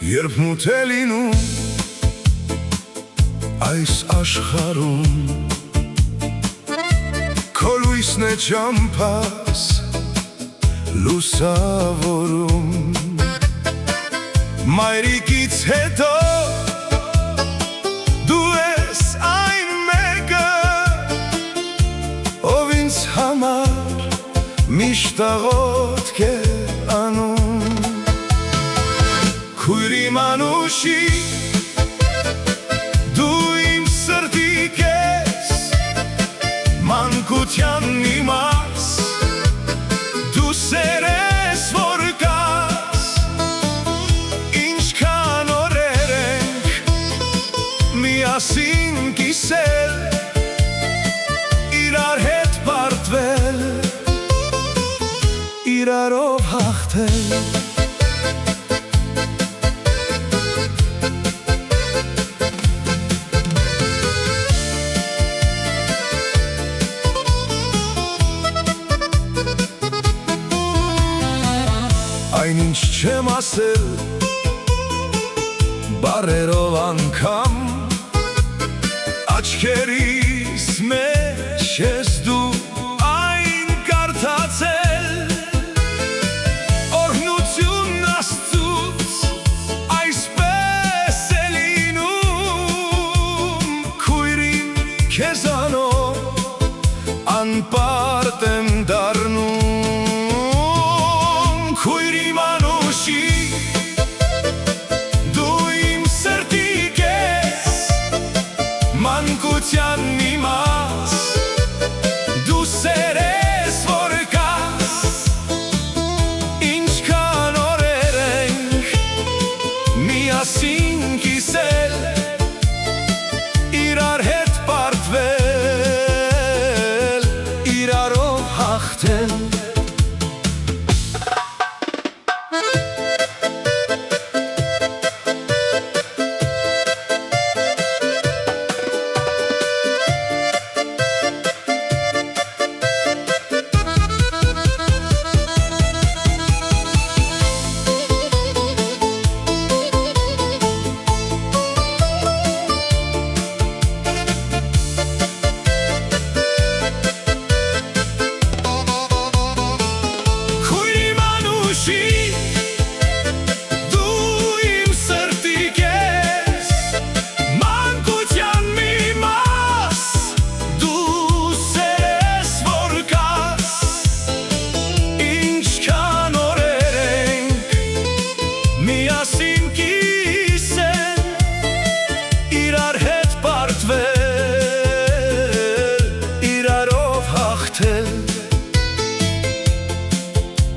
Երբ մութ է լինում այս աշխարհում, քո լույսն է ճամփաս լուսավորում, մայրիկից հետո դու ես այն մեկը, ով ինձ համար միշտ աղոթք է անում։ Քույր իմ անուշի, դու իմ սրտի կես, մանկության մի մաս, դու սեր ես, որ կաս, ինչքան օրեր ենք միասին կիսել, իրար հետ պարտվել, իրարով հաղթել։ Այնինչ չեմ ասել բառերով անգամ, աչքերիս մեջ ես դու այն կարդացել, օրհնությունն Աստծուց այսպես է լինում, քույր իմ քեզանով անպարտ եմ դառնում։ Քույր իմ անուշի, դու իմ սրտի կես, մանկության մի մաս, դու սեր ես, որ կաս, ինչքան օրեր ենք միասին կիսել, իրար հետ պարտվել, իրարով հաղթել։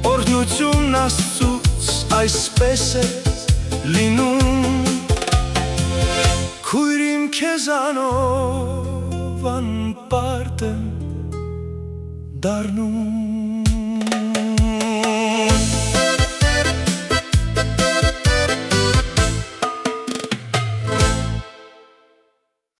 Օրհնությունն Աստծուց այսպես է լինում, քույր իմ քեզանով անպարտ եմ դառնում։